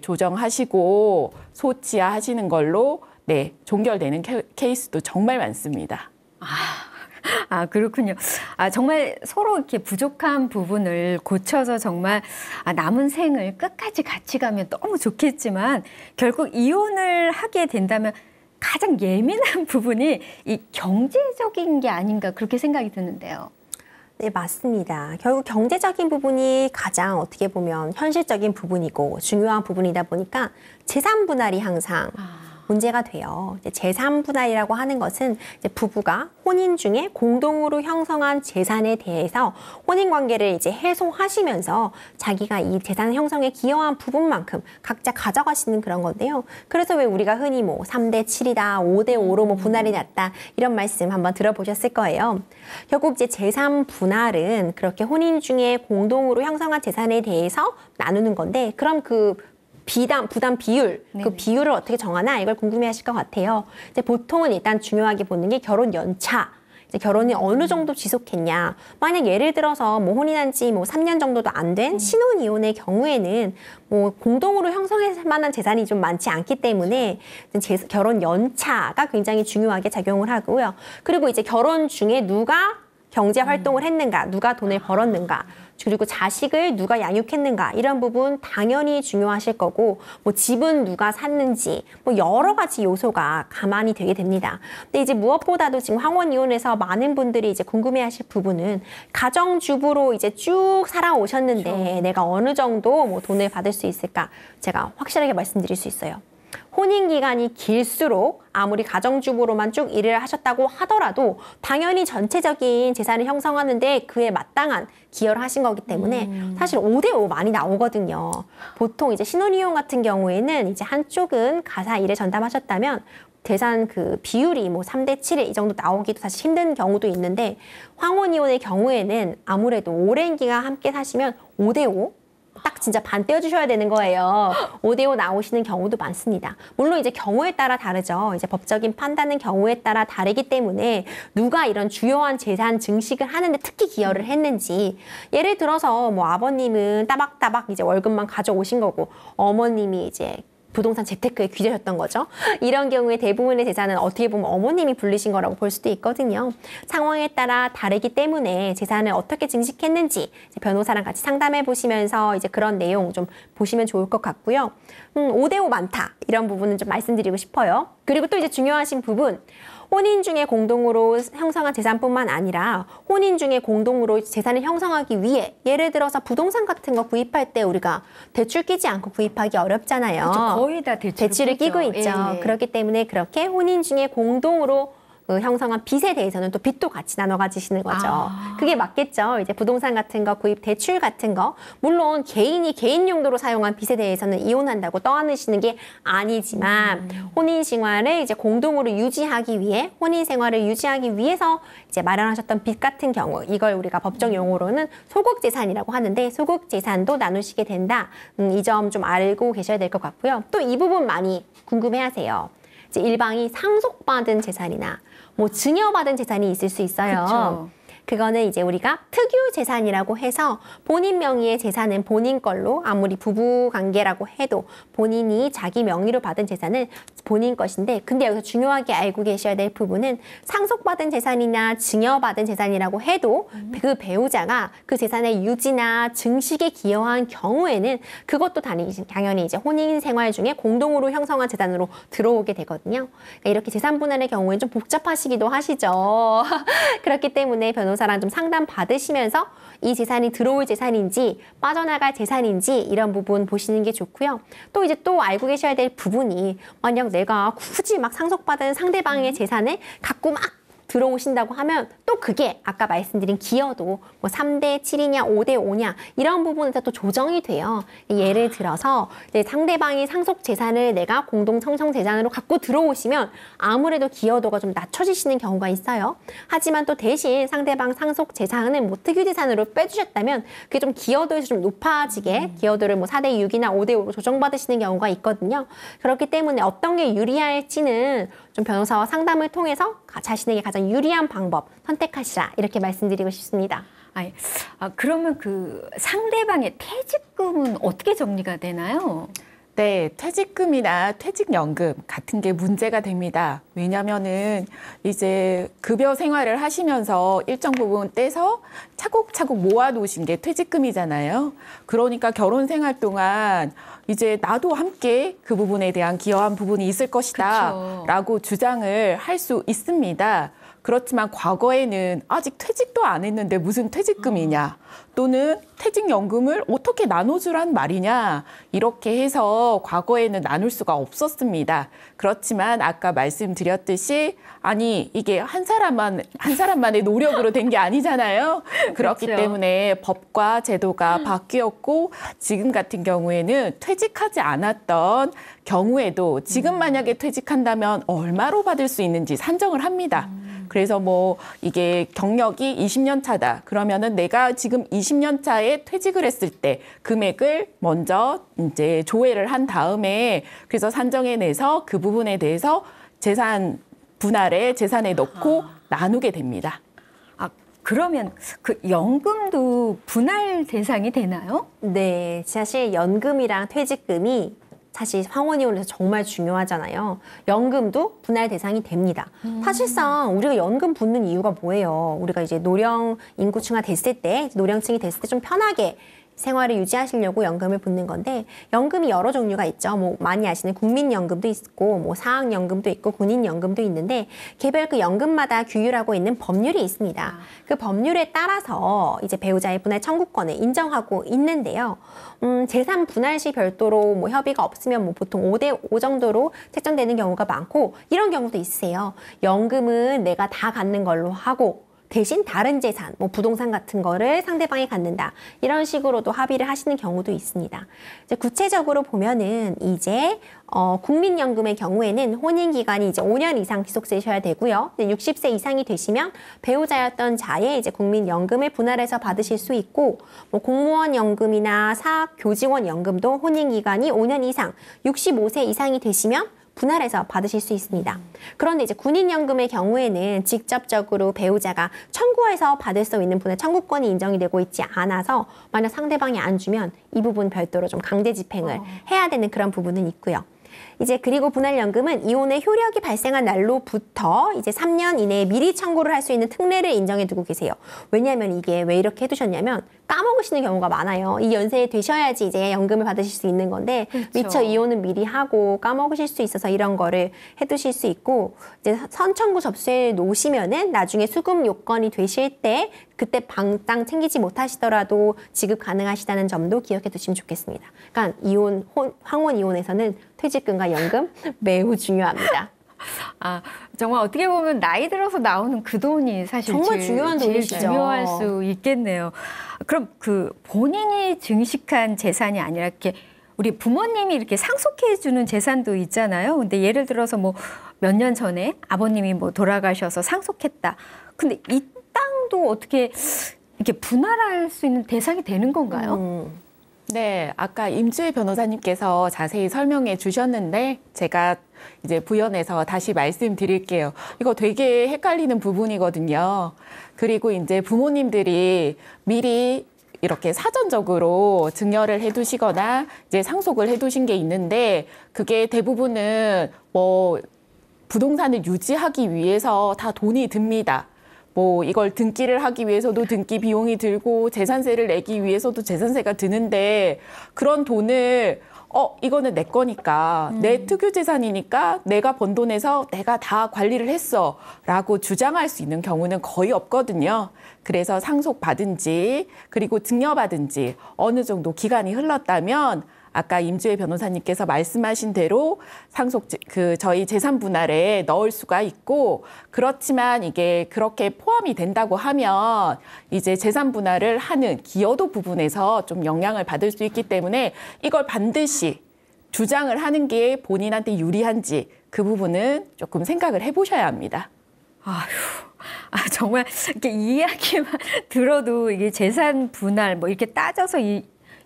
조정하시고 소치하시는 걸로 종결되는 케이스도 정말 많습니다. 그렇군요. 정말 서로 이렇게 부족한 부분을 고쳐서 정말 남은 생을 끝까지 같이 가면 너무 좋겠지만 결국 이혼을 하게 된다면 가장 예민한 부분이 이 경제적인 게 아닌가 그렇게 생각이 드는데요. 네, 맞습니다. 결국 경제적인 부분이 가장 어떻게 보면 현실적인 부분이고 중요한 부분이다 보니까 재산 분할이 항상 문제가 돼요. 이제 재산 분할이라고 하는 것은 이제 부부가 혼인 중에 공동으로 형성한 재산에 대해서 혼인 관계를 이제 해소하시면서 자기가 이 재산 형성에 기여한 부분만큼 각자 가져가시는 그런 건데요. 그래서 왜 우리가 흔히 뭐 3대 7이다, 5대 5로 뭐 분할이 났다 이런 말씀 한번 들어보셨을 거예요. 결국 이제 재산 분할은 그렇게 혼인 중에 공동으로 형성한 재산에 대해서 나누는 건데 그럼 그 부담 비율, 그 비율을 어떻게 정하나 이걸 궁금해하실 것 같아요. 이제 보통은 일단 중요하게 보는 게 결혼 연차. 이제 결혼이 어느 정도 지속했냐. 만약 예를 들어서 뭐 혼인한 지 뭐 3년 정도도 안 된 신혼 이혼의 경우에는 뭐 공동으로 형성할 만한 재산이 좀 많지 않기 때문에 결혼 연차가 굉장히 중요하게 작용을 하고요. 그리고 이제 결혼 중에 누가 경제 활동을 했는가, 누가 돈을 벌었는가, 그리고 자식을 누가 양육했는가 이런 부분 당연히 중요하실 거고 뭐 집은 누가 샀는지 뭐 여러 가지 요소가 가만히 되게 됩니다. 근데 이제 무엇보다도 지금 황혼 이혼에서 많은 분들이 이제 궁금해하실 부분은 가정주부로 이제 쭉 살아오셨는데 그렇죠. 내가 어느 정도 뭐 돈을 받을 수 있을까? 제가 확실하게 말씀드릴 수 있어요. 혼인 기간이 길수록 아무리 가정주부로만 쭉 일을 하셨다고 하더라도 당연히 전체적인 재산을 형성하는데 그에 마땅한 기여를 하신 거기 때문에 사실 5대5 많이 나오거든요. 보통 이제 신혼이혼 같은 경우에는 이제 한쪽은 가사 일을 전담하셨다면 재산 그 비율이 뭐 3대 7이 이 정도 나오기도 사실 힘든 경우도 있는데 황혼이혼의 경우에는 아무래도 오랜 기간 함께 사시면 5대5 딱 진짜 반 떼어주셔야 되는 거예요. 5대5 나오시는 경우도 많습니다. 물론 이제 경우에 따라 다르죠. 이제 법적인 판단은 경우에 따라 다르기 때문에 누가 이런 주요한 재산 증식을 하는데 특히 기여를 했는지 예를 들어서 뭐 아버님은 따박따박 이제 월급만 가져오신 거고 어머님이 이제 부동산 재테크에 귀재셨던 거죠. 이런 경우에 대부분의 재산은 어떻게 보면 어머님이 불리신 거라고 볼 수도 있거든요. 상황에 따라 다르기 때문에 재산을 어떻게 증식했는지 변호사랑 같이 상담해 보시면서 이제 그런 내용 좀 보시면 좋을 것 같고요. 5대5 많다. 이런 부분은 좀 말씀드리고 싶어요. 그리고 또 이제 중요하신 부분. 혼인 중에 공동으로 형성한 재산뿐만 아니라 혼인 중에 공동으로 재산을 형성하기 위해 예를 들어서 부동산 같은 거 구입할 때 우리가 대출 끼지 않고 구입하기 어렵잖아요. 그렇죠. 거의 다 대출을 끼고 있죠. 예. 그렇기 때문에 그렇게 혼인 중에 공동으로 형성한 빚에 대해서는 또 빚도 같이 나눠 가지시는 거죠. 그게 맞겠죠. 이제 부동산 같은 거, 구입 대출 같은 거. 물론 개인이 개인 용도로 사용한 빚에 대해서는 이혼한다고 떠안으시는 게 아니지만 혼인 생활을 이제 공동으로 유지하기 위해 혼인 생활을 유지하기 위해서 이제 마련하셨던 빚 같은 경우 이걸 우리가 법정 용어로는 소극 재산이라고 하는데 소극 재산도 나누시게 된다. 이 점 좀 알고 계셔야 될 것 같고요. 또 이 부분 많이 궁금해하세요. 이제 일방이 상속받은 재산이나 뭐 증여받은 재산이 있을 수 있어요. 그쵸. 그거는 이제 우리가 특유 재산이라고 해서 본인 명의의 재산은 본인 걸로 아무리 부부 관계라고 해도 본인이 자기 명의로 받은 재산은 본인 것인데 근데 여기서 중요하게 알고 계셔야 될 부분은 상속받은 재산이나 증여받은 재산이라고 해도 그 배우자가 그 재산의 유지나 증식에 기여한 경우에는 그것도 당연히 이제 혼인 생활 중에 공동으로 형성한 재산으로 들어오게 되거든요. 그러니까 이렇게 재산 분할의 경우에는 좀 복잡하시기도 하시죠. 그렇기 때문에 변호사랑 좀 상담 받으시면서 이 재산이 들어올 재산인지 빠져나갈 재산인지 이런 부분 보시는 게 좋고요. 또 이제 또 알고 계셔야 될 부분이 만약 내가 굳이 막 상속받은 상대방의 재산을 갖고 막 들어오신다고 하면 또 그게 아까 말씀드린 기여도 뭐 3대 7이냐 5대 5냐 이런 부분에서 또 조정이 돼요. 예를 들어서 이제 상대방이 상속 재산을 내가 공동 청정 재산으로 갖고 들어오시면 아무래도 기여도가 좀 낮춰지시는 경우가 있어요. 하지만 또 대신 상대방 상속 재산은 뭐 특유 재산으로 빼주셨다면 그게 좀 기여도에서 좀 높아지게 기여도를 뭐 4대 6이나 5대 5로 조정받으시는 경우가 있거든요. 그렇기 때문에 어떤 게 유리할지는 좀 변호사와 상담을 통해서 자신에게 가장 유리한 방법 선택하시라 이렇게 말씀드리고 싶습니다. 그러면 그 상대방의 퇴직금은 어떻게 정리가 되나요? 네, 퇴직금이나 퇴직연금 같은 게 문제가 됩니다. 왜냐면은 이제 급여 생활을 하시면서 일정 부분 떼서 차곡차곡 모아놓으신 게 퇴직금이잖아요. 그러니까 결혼 생활 동안 이제 나도 함께 그 부분에 대한 기여한 부분이 있을 것이다 그쵸. 라고 주장을 할 수 있습니다. 그렇지만 과거에는 아직 퇴직도 안 했는데 무슨 퇴직금이냐 또는 퇴직연금을 어떻게 나눠주란 말이냐 이렇게 해서 과거에는 나눌 수가 없었습니다. 그렇지만 아까 말씀드렸듯이 아니 이게 한 사람만의 노력으로 된 게 아니잖아요. 그렇기 그렇죠. 때문에 법과 제도가 바뀌었고 지금 같은 경우에는 퇴직하지 않았던 경우에도 지금 만약에 퇴직한다면 얼마로 받을 수 있는지 산정을 합니다. 그래서 뭐 이게 경력이 20년 차다. 그러면은 내가 지금 20년 차에 퇴직을 했을 때 금액을 먼저 이제 조회를 한 다음에 그래서 산정해내서 그 부분에 대해서 재산 분할에 재산에 넣고 나누게 됩니다. 아, 그러면 그 연금도 분할 대상이 되나요? 네, 사실 연금이랑 퇴직금이 사실 상원이혼에서 정말 중요하잖아요. 연금도 분할 대상이 됩니다. 사실상 우리가 연금 붓는 이유가 뭐예요? 우리가 이제 노령 인구층화 됐을 때, 노령층이 됐을 때 좀 편하게 생활을 유지하시려고 연금을 붓는 건데 연금이 여러 종류가 있죠. 뭐 많이 아시는 국민연금도 있고 뭐 사학연금도 있고 군인연금도 있는데 개별 그 연금마다 규율하고 있는 법률이 있습니다. 그 법률에 따라서 이제 배우자의 분할 청구권을 인정하고 있는데요. 재산 분할 시 별도로 뭐 협의가 없으면 뭐 보통 5대5 정도로 책정되는 경우가 많고 이런 경우도 있으세요. 연금은 내가 다 갖는 걸로 하고 대신 다른 재산, 뭐 부동산 같은 거를 상대방이 갖는다. 이런 식으로도 합의를 하시는 경우도 있습니다. 이제 구체적으로 보면은 이제 국민연금의 경우에는 혼인 기간이 이제 5년 이상 기속되셔야 되고요. 60세 이상이 되시면 배우자였던 자의 이제 국민연금을 분할해서 받으실 수 있고, 뭐 공무원 연금이나 사학 교직원 연금도 혼인 기간이 5년 이상, 65세 이상이 되시면 분할해서 받으실 수 있습니다. 그런데 이제 군인연금의 경우에는 직접적으로 배우자가 청구해서 받을 수 있는 분할 청구권이 인정이 되고 있지 않아서 만약 상대방이 안 주면 이 부분 별도로 좀 강제 집행을 해야 되는 그런 부분은 있고요. 이제 그리고 분할연금은 이혼의 효력이 발생한 날로부터 이제 3년 이내에 미리 청구를 할 수 있는 특례를 인정해 두고 계세요. 왜냐하면 이게 왜 이렇게 해두셨냐면 까먹으시는 경우가 많아요. 이 연세에 되셔야지 이제 연금을 받으실 수 있는 건데 그렇죠. 미처 이혼은 미리 하고 까먹으실 수 있어서 이런 거를 해두실 수 있고 이제 선청구 접수해 놓으시면은 나중에 수급 요건이 되실 때 그때 방땅 챙기지 못하시더라도 지급 가능하시다는 점도 기억해 두시면 좋겠습니다. 그러니까 황혼 이혼에서는 퇴직금과 연금 매우 중요합니다. 아, 정말 어떻게 보면 나이 들어서 나오는 그 돈이 사실 정말 제일, 중요한 제일 돈이시죠. 중요할 수 있겠네요. 그럼 그 본인이 증식한 재산이 아니라 이렇게 우리 부모님이 이렇게 상속해 주는 재산도 있잖아요. 근데 예를 들어서 뭐 몇 년 전에 아버님이 뭐 돌아가셔서 상속했다. 근데 이 땅도 어떻게 이렇게 분할할 수 있는 대상이 되는 건가요? 네, 아까 임주혜 변호사님께서 자세히 설명해 주셨는데 제가 이제 부연해서 다시 말씀드릴게요. 이거 되게 헷갈리는 부분이거든요. 그리고 이제 부모님들이 미리 이렇게 사전적으로 증여를 해두시거나 이제 상속을 해두신 게 있는데 그게 대부분은 뭐 부동산을 유지하기 위해서 다 돈이 듭니다. 뭐 이걸 등기를 하기 위해서도 등기 비용이 들고 재산세를 내기 위해서도 재산세가 드는데 그런 돈을 이거는 내 거니까 내 특유 재산이니까 내가 번 돈에서 내가 다 관리를 했어 라고 주장할 수 있는 경우는 거의 없거든요. 그래서 상속받은 지 그리고 증여받은 지 어느 정도 기간이 흘렀다면 아까 임주혜 변호사님께서 말씀하신 대로 저희 재산 분할에 넣을 수가 있고 그렇지만 이게 그렇게 포함이 된다고 하면 이제 재산 분할을 하는 기여도 부분에서 좀 영향을 받을 수 있기 때문에 이걸 반드시 주장을 하는 게 본인한테 유리한지 그 부분은 조금 생각을 해보셔야 합니다. 정말 이렇게 이야기만 들어도 이게 재산 분할 뭐 이렇게 따져서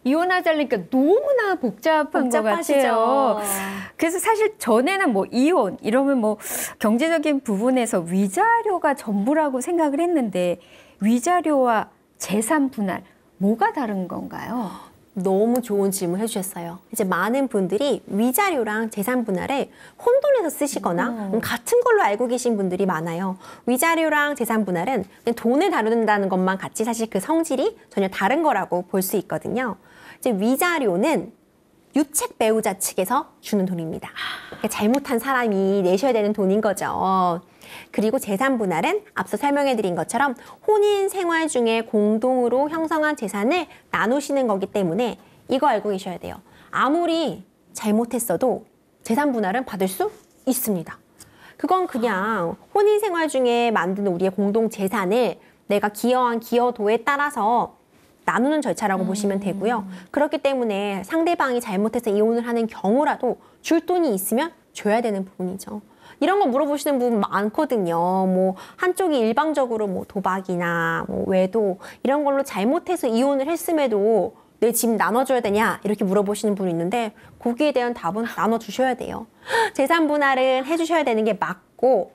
이혼하자니까 너무나 복잡한 것 같아요. 그래서 사실 전에는 뭐 이혼 이러면 뭐 경제적인 부분에서 위자료가 전부라고 생각을 했는데 위자료와 재산 분할 뭐가 다른 건가요? 너무 좋은 질문 해주셨어요. 이제 많은 분들이 위자료랑 재산 분할을 혼돈해서 쓰시거나 같은 걸로 알고 계신 분들이 많아요. 위자료랑 재산 분할은 그냥 돈을 다룬다는 것만 같이 사실 그 성질이 전혀 다른 거라고 볼 수 있거든요. 이제 위자료는 유책 배우자 측에서 주는 돈입니다. 그러니까 잘못한 사람이 내셔야 되는 돈인 거죠. 그리고 재산 분할은 앞서 설명해드린 것처럼 혼인 생활 중에 공동으로 형성한 재산을 나누시는 거기 때문에 이거 알고 계셔야 돼요. 아무리 잘못했어도 재산 분할은 받을 수 있습니다. 그건 그냥 혼인 생활 중에 만드는 우리의 공동 재산을 내가 기여한 기여도에 따라서 나누는 절차라고 보시면 되고요. 그렇기 때문에 상대방이 잘못해서 이혼을 하는 경우라도 줄 돈이 있으면 줘야 되는 부분이죠. 이런 거 물어보시는 부분 많거든요. 뭐 한쪽이 일방적으로 뭐 도박이나 뭐 외도 이런 걸로 잘못해서 이혼을 했음에도 내 집 나눠줘야 되냐 이렇게 물어보시는 분이 있는데 거기에 대한 답은 나눠주셔야 돼요. 재산 분할은 해주셔야 되는 게 맞고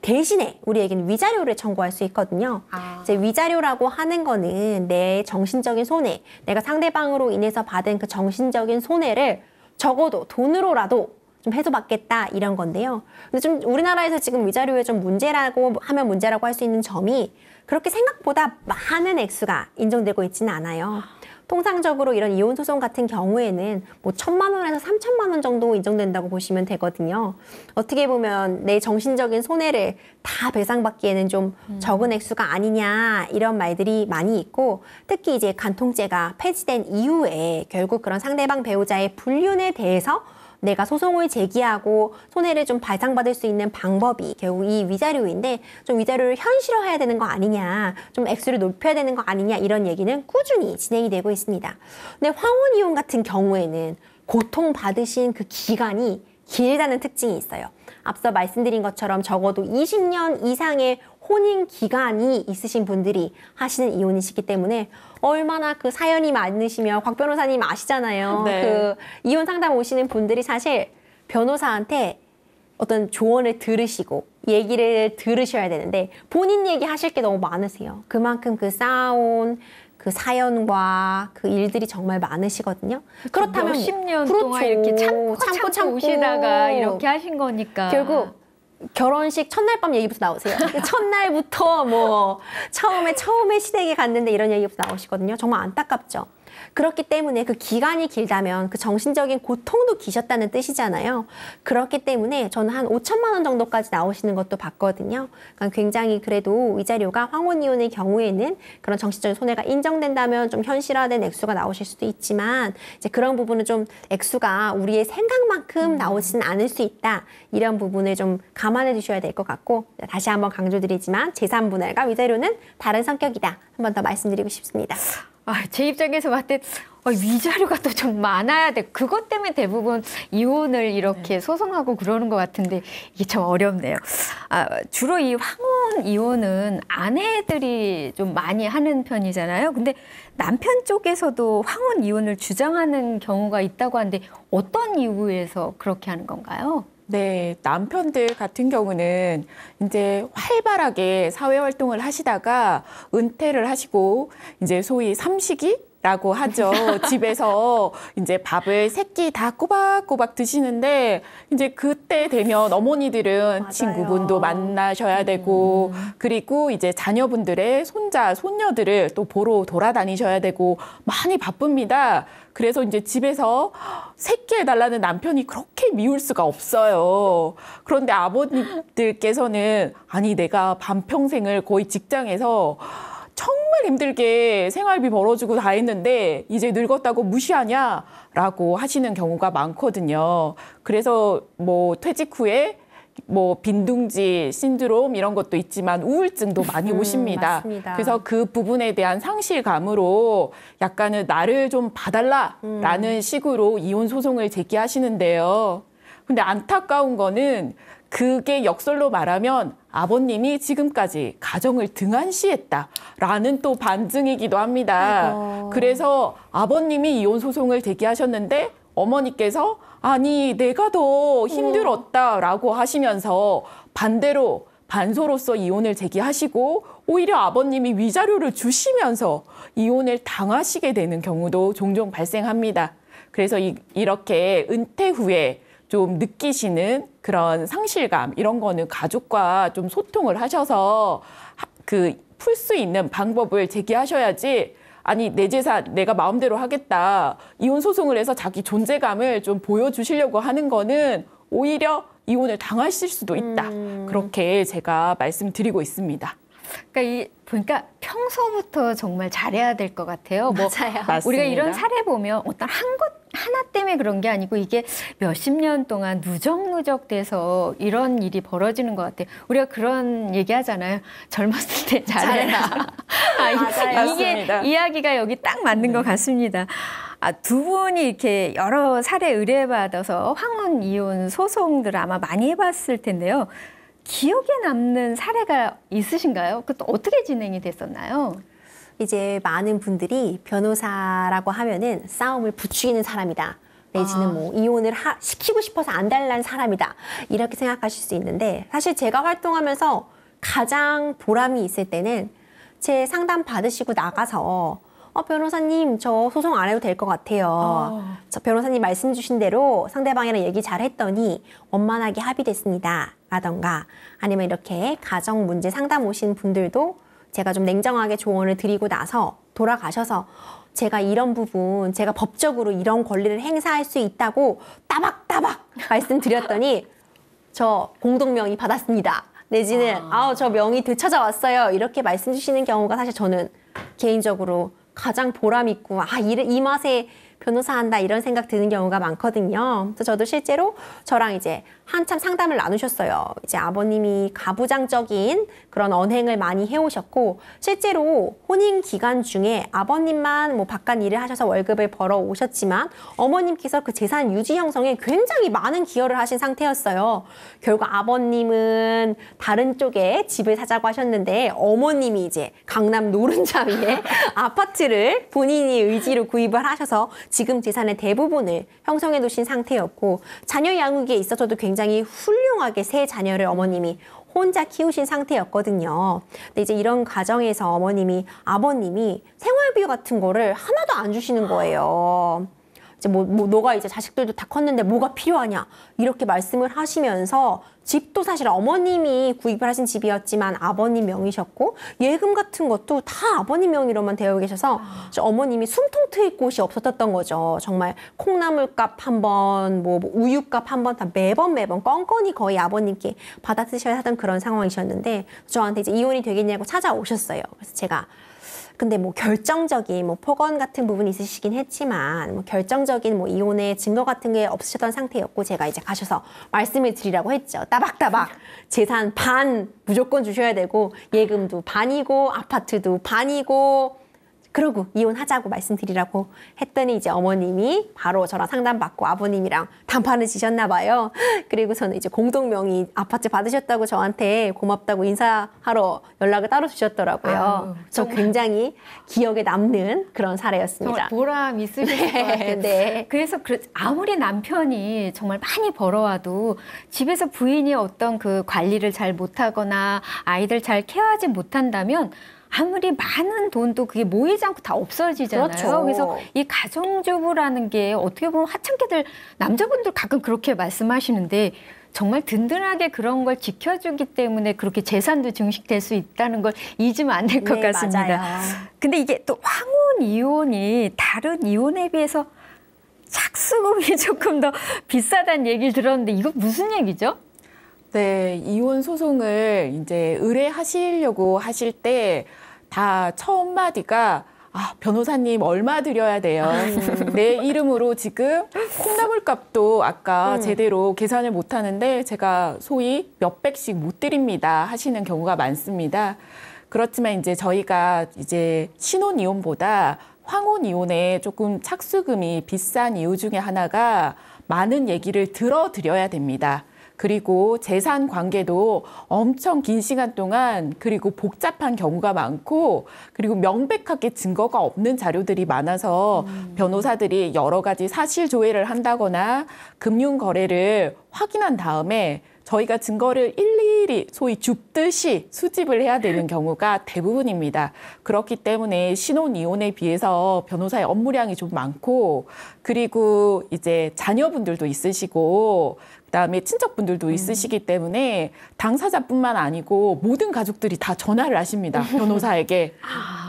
대신에 우리에게는 위자료를 청구할 수 있거든요. 이제 위자료라고 하는 거는 내 정신적인 손해, 내가 상대방으로 인해서 받은 그 정신적인 손해를 적어도 돈으로라도 좀 해소받겠다 이런 건데요. 근데 좀 우리나라에서 지금 위자료에 좀 문제라고 하면 문제라고 할 수 있는 점이 그렇게 생각보다 많은 액수가 인정되고 있지는 않아요. 통상적으로 이런 이혼 소송 같은 경우에는 뭐 1,000만 원에서 3,000만 원 정도 인정된다고 보시면 되거든요. 어떻게 보면 내 정신적인 손해를 다 배상받기에는 좀 적은 액수가 아니냐 이런 말들이 많이 있고 특히 이제 간통죄가 폐지된 이후에 결국 그런 상대방 배우자의 불륜에 대해서 내가 소송을 제기하고 손해를 좀 발상받을 수 있는 방법이 결국 이 위자료인데 좀 위자료를 현실화해야 되는 거 아니냐, 좀 액수를 높여야 되는 거 아니냐 이런 얘기는 꾸준히 진행이 되고 있습니다. 근데 황혼이혼 같은 경우에는 고통받으신 그 기간이 길다는 특징이 있어요. 앞서 말씀드린 것처럼 적어도 20년 이상의 혼인 기간이 있으신 분들이 하시는 이혼이시기 때문에 얼마나 그 사연이 많으시면 곽 변호사님 아시잖아요. 네. 그 이혼 상담 오시는 분들이 사실 변호사한테 어떤 조언을 들으시고 얘기를 들으셔야 되는데 본인 얘기 하실 게 너무 많으세요. 그만큼 그 쌓아온 그 사연과 그 일들이 정말 많으시거든요. 그렇다면 몇십 년 그렇죠. 동안 이렇게 참고 오시다가 이렇게 하신 거니까 결국 결혼식 첫날 밤 얘기부터 나오세요. 첫날부터 뭐 처음에 시댁에 갔는데 이런 얘기부터 나오시거든요. 정말 안타깝죠. 그렇기 때문에 그 기간이 길다면 그 정신적인 고통도 기셨다는 뜻이잖아요. 그렇기 때문에 저는 한 5,000만 원 정도까지 나오시는 것도 봤거든요. 그러니까 굉장히 그래도 위자료가 황혼이혼의 경우에는 그런 정신적인 손해가 인정된다면 좀 현실화된 액수가 나오실 수도 있지만 이제 그런 부분은 좀 액수가 우리의 생각만큼 나오지는 않을 수 있다. 이런 부분을 좀 감안해 주셔야 될 것 같고 다시 한번 강조드리지만 재산 분할과 위자료는 다른 성격이다. 한 번 더 말씀드리고 싶습니다. 제 입장에서 봤을 때 위자료가 또 좀 많아야 돼. 그것 때문에 대부분 이혼을 이렇게 소송하고 그러는 것 같은데 이게 참 어렵네요. 주로 이 황혼 이혼은 아내들이 좀 많이 하는 편이잖아요. 근데 남편 쪽에서도 황혼 이혼을 주장하는 경우가 있다고 하는데 어떤 이유에서 그렇게 하는 건가요? 네, 남편들 같은 경우는 이제 활발하게 사회 활동을 하시다가 은퇴를 하시고 이제 소위 삼식이라고 하죠. 집에서 이제 밥을 세 끼 다 꼬박꼬박 드시는데 이제 그때 되면 어머니들은 맞아요. 친구분도 만나셔야 되고 그리고 이제 자녀분들의 손자, 손녀들을 또 보러 돌아다니셔야 되고 많이 바쁩니다. 그래서 이제 집에서 새끼해달라는 남편이 그렇게 미울 수가 없어요. 그런데 아버님들께서는 아니 내가 반평생을 거의 직장에서 정말 힘들게 생활비 벌어주고 다 했는데 이제 늙었다고 무시하냐라고 하시는 경우가 많거든요. 그래서 뭐 퇴직 후에 뭐 빈둥지 신드롬 이런 것도 있지만 우울증도 많이 오십니다. 맞습니다. 그래서 그 부분에 대한 상실감으로 약간은 나를 좀 봐달라라는 식으로 이혼 소송을 제기하시는데요. 근데 안타까운 거는 그게 역설로 말하면 아버님이 지금까지 가정을 등한시했다라는 또 반증이기도 합니다. 아이고. 그래서 아버님이 이혼 소송을 제기하셨는데 어머니께서 아니 내가 더 힘들었다라고 하시면서 반대로 반소로서 이혼을 제기하시고 오히려 아버님이 위자료를 주시면서 이혼을 당하시게 되는 경우도 종종 발생합니다. 그래서 이렇게 은퇴 후에 좀 느끼시는 그런 상실감 이런 거는 가족과 좀 소통을 하셔서 풀 수 있는 방법을 제기하셔야지 아니 내 재산 내가 마음대로 하겠다 이혼 소송을 해서 자기 존재감을 좀 보여주시려고 하는 거는 오히려 이혼을 당하실 수도 있다. 그렇게 제가 말씀드리고 있습니다. 그러니까 보니까 평소부터 정말 잘해야 될 것 같아요. 맞아요. 맞습니다. 우리가 이런 사례 보면 어떤 한 것 하나 때문에 그런 게 아니고 이게 몇십 년 동안 누적누적 돼서 이런 일이 벌어지는 것 같아요. 우리가 그런 얘기하잖아요. 젊었을 때 잘해라. 맞아요. 이게 맞습니다. 이야기가 여기 딱 맞는 것 같습니다. 두 분이 이렇게 여러 사례 의뢰받아서 황혼 이혼 소송들을 아마 많이 해봤을 텐데요. 기억에 남는 사례가 있으신가요? 그것도 어떻게 진행이 됐었나요? 이제 많은 분들이 변호사라고 하면은 싸움을 부추기는 사람이다. 내지는 뭐 이혼을 시키고 싶어서 안 달라는 사람이다. 이렇게 생각하실 수 있는데 사실 제가 활동하면서 가장 보람이 있을 때는 제 상담 받으시고 나가서 변호사님 저 소송 안 해도 될 것 같아요. 저 변호사님 말씀 주신 대로 상대방이랑 얘기 잘 했더니 원만하게 합의됐습니다. 라던가 아니면 이렇게 가정 문제 상담 오신 분들도 제가 좀 냉정하게 조언을 드리고 나서 돌아가셔서 제가 이런 부분 제가 법적으로 이런 권리를 행사할 수 있다고 따박따박 말씀드렸더니 저 공동명의 받았습니다. 내지는 저 명의 되찾아왔어요. 이렇게 말씀 주시는 경우가 사실 저는 개인적으로 가장 보람 있고 이 맛에 변호사 한다 이런 생각 드는 경우가 많거든요. 그래서 저도 실제로 저랑 이제 한참 상담을 나누셨어요. 이제 아버님이 가부장적인 그런 언행을 많이 해오셨고 실제로 혼인 기간 중에 아버님만 뭐 바깥 일을 하셔서 월급을 벌어 오셨지만 어머님께서 그 재산 유지 형성에 굉장히 많은 기여를 하신 상태였어요. 결국 아버님은 다른 쪽에 집을 사자고 하셨는데 어머님이 이제 강남 노른자위에 아파트를 본인이 의지로 구입을 하셔서 지금 재산의 대부분을 형성해 두신 상태였고 자녀 양육에 있어서도 굉장히 훌륭하게 세 자녀를 어머님이 혼자 키우신 상태였거든요. 근데 이제 이런 가정에서 아버님이 생활비 같은 거를 하나도 안 주시는 거예요. 이제 너가 이제 자식들도 다 컸는데 뭐가 필요하냐 이렇게 말씀을 하시면서 집도 사실 어머님이 구입을 하신 집이었지만 아버님 명의셨고 예금 같은 것도 다 아버님 명의로만 되어 계셔서 어머님이 숨통 트일 곳이 없었던 거죠. 정말 콩나물값 한 번, 뭐 우유값 한 번 다 매번 껌껌이 거의 아버님께 받아 쓰셔야 하던 그런 상황이셨는데 저한테 이제 이혼이 되겠냐고 찾아오셨어요. 그래서 제가 근데 뭐 결정적인 뭐 폭언 같은 부분이 있으시긴 했지만 뭐 결정적인 뭐 이혼의 증거 같은 게 없으셨던 상태였고 제가 이제 가셔서 말씀을 드리라고 했죠. 따박따박 재산 반 무조건 주셔야 되고 예금도 반이고 아파트도 반이고 그러고 이혼하자고 말씀드리라고 했더니 이제 어머님이 바로 저랑 상담받고 아버님이랑 단판을 지셨나 봐요. 그리고 저는 이제 공동명의 아파트 받으셨다고 저한테 고맙다고 인사하러 연락을 따로 주셨더라고요. 저 굉장히 기억에 남는 그런 사례였습니다. 정말 보람 있으실 것 같아요. 네. 그래서 아무리 남편이 정말 많이 벌어와도 집에서 부인이 어떤 그 관리를 잘 못하거나 아이들 잘 케어하지 못한다면 아무리 많은 돈도 그게 모이지 않고 다 없어지잖아요. 그렇죠. 그래서 이 가정주부라는 게 어떻게 보면 하찮게들 남자분들 가끔 그렇게 말씀하시는데 정말 든든하게 그런 걸 지켜주기 때문에 그렇게 재산도 증식될 수 있다는 걸 잊으면 안 될 것 같습니다. 맞아요. 근데 이게 또 황혼 이혼이 다른 이혼에 비해서 착수금이 조금 더 비싸다는 얘기를 들었는데 이거 무슨 얘기죠? 네, 이혼 소송을 이제 의뢰하시려고 하실 때 다 첫 마디가 변호사님 얼마 드려야 돼요? 내 이름으로 지금 콩나물 값도 아까 제대로 계산을 못 하는데 제가 소위 몇백씩 못 드립니다 하시는 경우가 많습니다. 그렇지만 이제 저희가 이제 신혼 이혼보다 황혼 이혼에 조금 착수금이 비싼 이유 중에 하나가 많은 얘기를 들어드려야 됩니다. 그리고 재산 관계도 엄청 긴 시간 동안 그리고 복잡한 경우가 많고 그리고 명백하게 증거가 없는 자료들이 많아서 변호사들이 여러 가지 사실 조회를 한다거나 금융 거래를 확인한 다음에 저희가 증거를 일일이 소위 줍듯이 수집을 해야 되는 경우가 대부분입니다. 그렇기 때문에 신혼이혼에 비해서 변호사의 업무량이 좀 많고, 그리고 이제 자녀분들도 있으시고 그다음에 친척분들도 있으시기 때문에 당사자뿐만 아니고 모든 가족들이 다 전화를 하십니다. 변호사에게.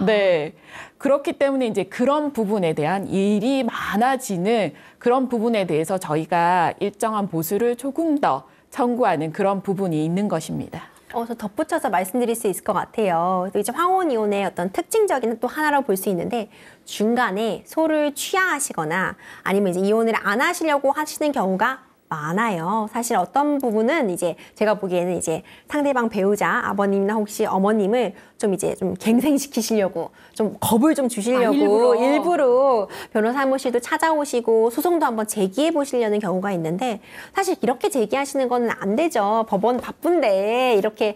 네. 그렇기 때문에 이제 그런 부분에 대한 일이 많아지는 그런 부분에 대해서 저희가 일정한 보수를 조금 더 청구하는 그런 부분이 있는 것입니다. 저 덧붙여서 말씀드릴 수 있을 것 같아요. 또 이제 황혼 이혼의 어떤 특징적인 또 하나로 볼 수 있는데, 중간에 소를 취하하시거나 아니면 이제 이혼을 안 하시려고 하시는 경우가 많아요. 사실 어떤 부분은 이제 제가 보기에는 이제 상대방 배우자 아버님이나 혹시 어머님을 좀 이제 좀 갱생시키시려고 좀 겁을 좀 주시려고 일부러 변호사 사무실도 찾아오시고 소송도 한번 제기해 보시려는 경우가 있는데, 사실 이렇게 제기하시는 거는 안 되죠. 법원 바쁜데 이렇게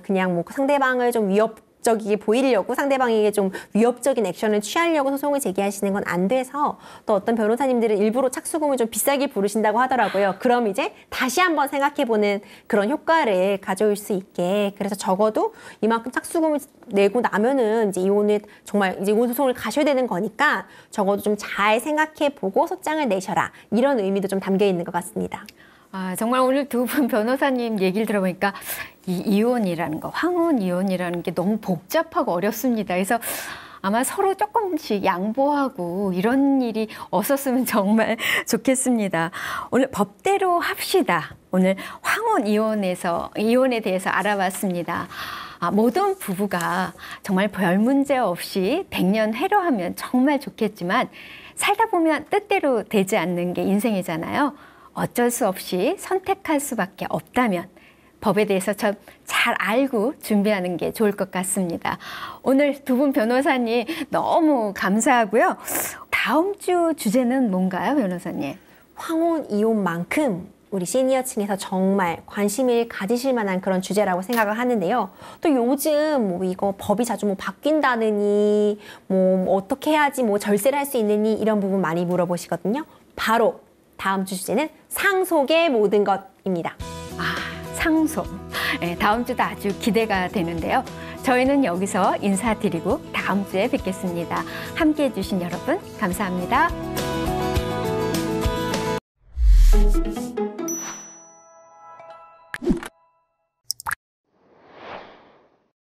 그냥 상대방을 좀 적이게 보이려고, 상대방에게 좀 위협적인 액션을 취하려고 소송을 제기하시는 건 안 돼서, 또 어떤 변호사님들은 일부러 착수금을 좀 비싸게 부르신다고 하더라고요. 그럼 이제 다시 한번 생각해보는 그런 효과를 가져올 수 있게, 그래서 적어도 이만큼 착수금을 내고 나면은 이제 이혼을 정말 이제 이혼 소송을 가셔야 되는 거니까 적어도 좀 잘 생각해보고 소장을 내셔라, 이런 의미도 좀 담겨 있는 것 같습니다. 정말 오늘 두 분 변호사님 얘기를 들어보니까 이 이혼이라는 거, 황혼 이혼이라는 게 너무 복잡하고 어렵습니다. 그래서 아마 서로 조금씩 양보하고 이런 일이 없었으면 정말 좋겠습니다. 오늘 법대로 합시다. 오늘 황혼 이혼에 대해서 알아봤습니다. 모든 부부가 정말 별 문제 없이 백년해로하면 정말 좋겠지만, 살다 보면 뜻대로 되지 않는 게 인생이잖아요. 어쩔 수 없이 선택할 수밖에 없다면 법에 대해서 좀 잘 알고 준비하는 게 좋을 것 같습니다. 오늘 두 분 변호사님 너무 감사하고요. 다음 주 주제는 뭔가요, 변호사님? 황혼 이혼만큼 우리 시니어층에서 정말 관심을 가지실 만한 그런 주제라고 생각을 하는데요. 또 요즘 이거 법이 자주 바뀐다느니, 어떻게 해야지 절세를 할 수 있느니, 이런 부분 많이 물어보시거든요. 바로 다음 주 주제는 상속의 모든 것입니다. 상속. 네, 다음 주도 아주 기대가 되는데요. 저희는 여기서 인사드리고 다음 주에 뵙겠습니다. 함께해 주신 여러분 감사합니다.